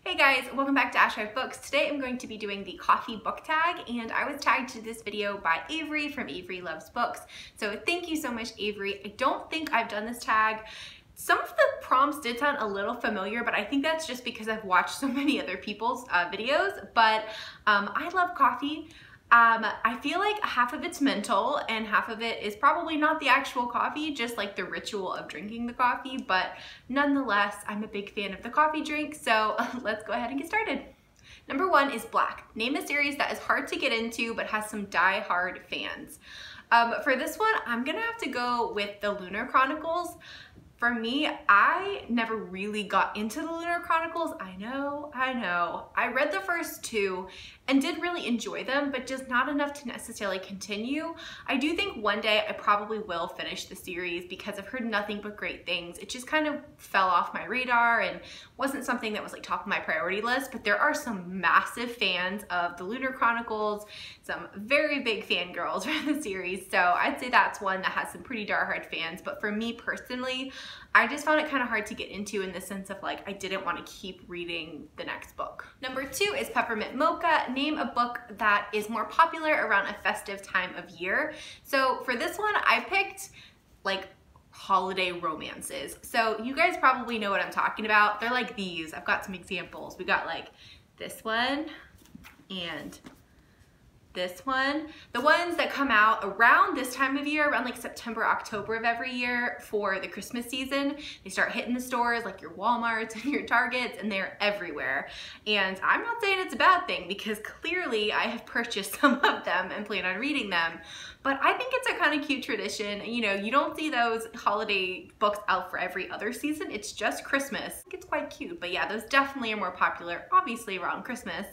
Hey guys, welcome back to Ashrive Books. Today I'm going to be doing the coffee book tag, and I was tagged to this video by Avery from Avery Loves Books. So thank you so much, Avery. I don't think I've done this tag. Some of the prompts did sound a little familiar, but I think that's just because I've watched so many other people's videos. But I love coffee. I feel like half of it's mental and half of it is probably not the actual coffee, just like the ritual of drinking the coffee, but nonetheless, I'm a big fan of the coffee drink, so let's go ahead and get started. Number 1 is Black. Name a series that is hard to get into but has some die-hard fans. For this one, I'm gonna have to go with the Lunar Chronicles. For me, I never really got into the Lunar Chronicles. I know. I read the first 2 and did really enjoy them, but just not enough to necessarily continue. I do think one day I probably will finish the series because I've heard nothing but great things. It just kind of fell off my radar and wasn't something that was like top of my priority list, but there are some massive fans of the Lunar Chronicles, some very big fangirls for the series, so I'd say that's one that has some pretty diehard fans, but for me personally, I just found it kind of hard to get into in the sense of like I didn't want to keep reading the next book. Number 2 is Peppermint Mocha. Name a book that is more popular around a festive time of year. So for this one, I picked like holiday romances. So you guys probably know what I'm talking about. They're like these. I've got some examples. We got like this one and this one. The ones that come out around this time of year, around like September, October of every year for the Christmas season, they start hitting the stores like your Walmarts and your Targets, and they're everywhere. And I'm not saying it's a bad thing because clearly I have purchased some of them and plan on reading them. But I think it's a kind of cute tradition. You know, you don't see those holiday books out for every other season. It's just Christmas. I think it's quite cute. But yeah, those definitely are more popular, obviously around Christmas.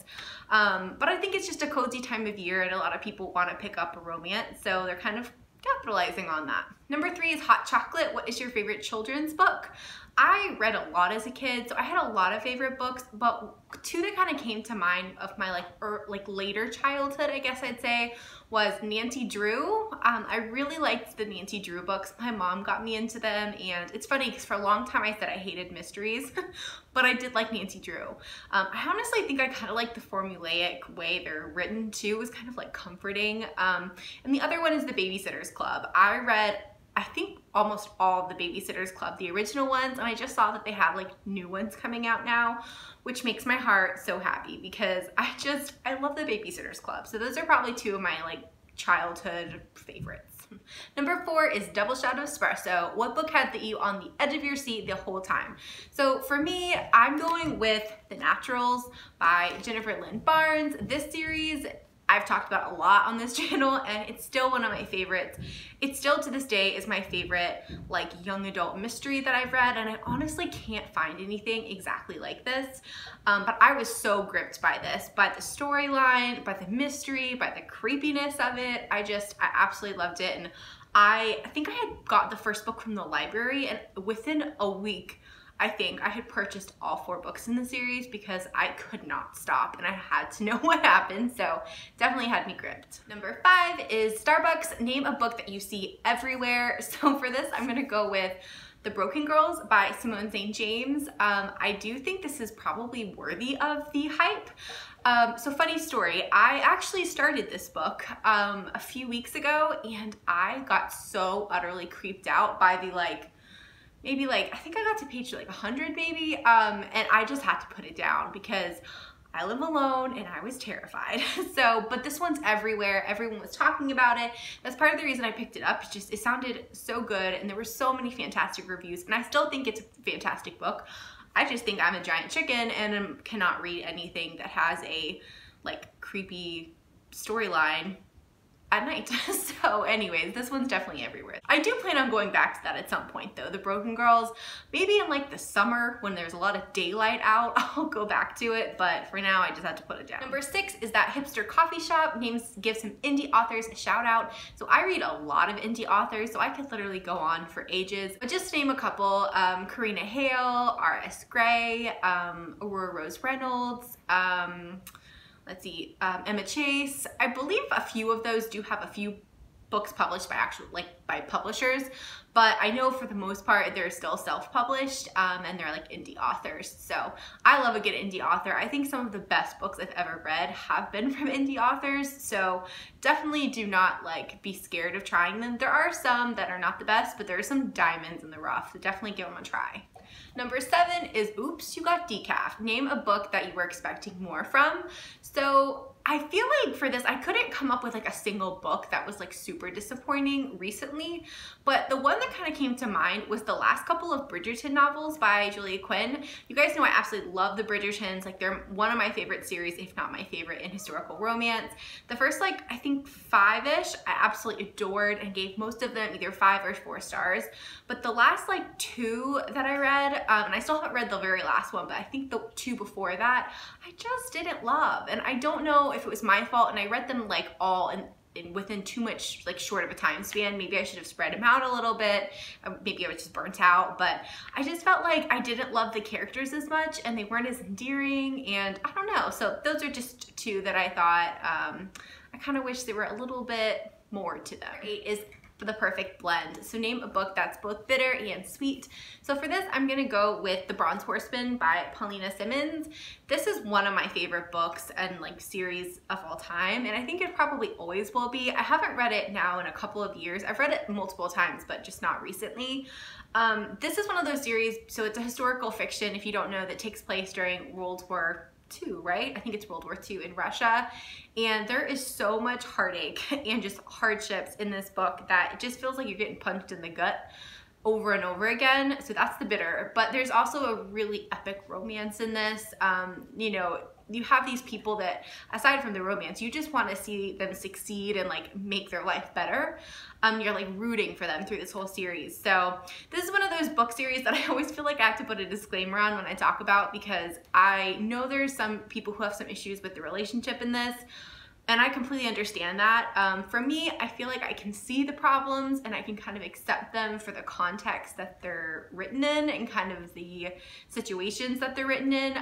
But I think it's just a cozy time of year and a lot of people want to pick up a romance. So they're kind of capitalizing on that. Number 3 is Hot Chocolate. What is your favorite children's book? I read a lot as a kid, so I had a lot of favorite books, but 2 that kind of came to mind of my like later childhood, I guess I'd say, was Nancy Drew. I really liked the Nancy Drew books. My mom got me into them, and it's funny because for a long time I said I hated mysteries, but I did like Nancy Drew. I honestly think I kind of like the formulaic way they're written too. It was kind of like comforting. And the other one is The Babysitter's Club. I read, I think, almost all of the Babysitter's Club, the original ones, and I just saw that they have like new ones coming out now, which makes my heart so happy because I love the Babysitter's Club. So those are probably 2 of my like childhood favorites. Number 4 is Double Shot of Espresso. What book had you on the edge of your seat the whole time? So for me, I'm going with The Naturals by Jennifer Lynn Barnes. This series I've talked about a lot on this channel, and it's still one of my favorites. It still to this day is my favorite like young adult mystery that I've read, and I honestly can't find anything exactly like this. But I was so gripped by this, by the storyline, by the mystery, by the creepiness of it. I absolutely loved it, and I think I had got the first book from the library, and within a week, I think I had purchased all 4 books in the series because I could not stop and I had to know what happened, so definitely had me gripped. Number 5 is Starbucks. Name a book that you see everywhere. So for this, I'm gonna go with The Broken Girls by Simone St. James. I do think this is probably worthy of the hype. So funny story, I actually started this book a few weeks ago, and I got so utterly creeped out by the maybe I think I got to page like 100 maybe, and I just had to put it down because I live alone and I was terrified. So, but this one's everywhere. Everyone was talking about it. That's part of the reason I picked it up. It sounded so good, and there were so many fantastic reviews, and I still think it's a fantastic book. I just think I'm a giant chicken and cannot read anything that has a like creepy storyline at night. So anyways, this one's definitely everywhere. I do plan on going back to that at some point though. The Broken Girls, maybe in like the summer when there's a lot of daylight out, I'll go back to it, but for now I just had to put it down. Number 6 is That Hipster Coffee Shop. Give some indie authors a shout out. So I read a lot of indie authors, so I could literally go on for ages, but just to name a couple, Karina Hale, R.S. Gray, Aurora Rose Reynolds, let's see, Emma Chase. I believe a few of those do have a few books published by by publishers, but I know for the most part they're still self-published and they're like indie authors. So I love a good indie author. I think some of the best books I've ever read have been from indie authors, so definitely do not like be scared of trying them. There are some that are not the best, but there are some diamonds in the rough, so definitely give them a try. Number 7 is Oops, You Got Decaf. Name a book that you were expecting more from. So I feel like for this, I couldn't come up with like a single book that was like super disappointing recently, but the one that kind of came to mind was the last couple of Bridgerton novels by Julia Quinn. You guys know I absolutely love the Bridgertons. Like they're one of my favorite series, if not my favorite in historical romance. The first like, I think 5-ish, I absolutely adored and gave most of them either 5 or 4 stars. But the last like 2 that I read, and I still haven't read the very last one, but I think the 2 before that, I just didn't love. And I don't know if it was my fault, and I read them like all in within too much like short of a time span. Maybe I should have spread them out a little bit. Maybe I was just burnt out, but I just felt like I didn't love the characters as much and they weren't as endearing, and I don't know. So those are just 2 that I thought I kind of wish there were a little bit more to them. 8 is The Perfect Blend. So name a book that's both bitter and sweet. So for this, I'm gonna go with The Bronze Horseman by Paulina Simmons. This is one of my favorite books and like series of all time, and I think it probably always will be. I haven't read it now in a couple of years. I've read it multiple times, but just not recently. This is one of those series, so it's a historical fiction, if you don't know, that takes place during World War II, right? I think it's World War II in Russia. And there is so much heartache and just hardships in this book that it just feels like you're getting punched in the gut over and over again. So that's the bitter. But there's also a really epic romance in this. You know, you have these people that, aside from the romance, you just want to see them succeed and like make their life better. You're like rooting for them through this whole series. So this is one of those book series that I always feel like I have to put a disclaimer on when I talk about, because I know there's some people who have some issues with the relationship in this, and I completely understand that. For me, I feel like I can see the problems and I can kind of accept them for the context that they're written in and kind of the situations that they're written in.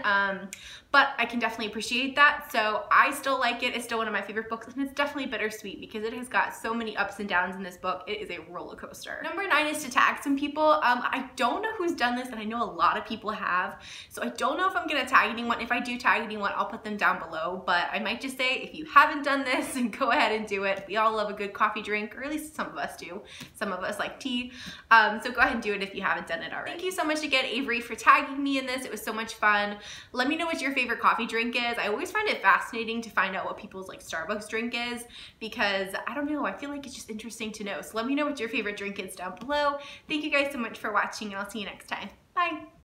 But I can definitely appreciate that. So I still like it. It's still one of my favorite books, and it's definitely bittersweet because it has got so many ups and downs in this book. It is a roller coaster. Number 9 is To Tag Some People. I don't know who's done this, and I know a lot of people have. So I don't know if I'm gonna tag anyone. If I do tag anyone, I'll put them down below, but I might just say, if you haven't done this, and go ahead and do it. We all love a good coffee drink, or at least some of us do. Some of us like tea. So go ahead and do it if you haven't done it already. Thank you so much again, Avery, for tagging me in this. It was so much fun. Let me know what your favorite coffee drink is. I always find it fascinating to find out what people's like Starbucks drink is, because I don't know, I feel like it's just interesting to know. So let me know what your favorite drink is down below. Thank you guys so much for watching, and I'll see you next time. Bye.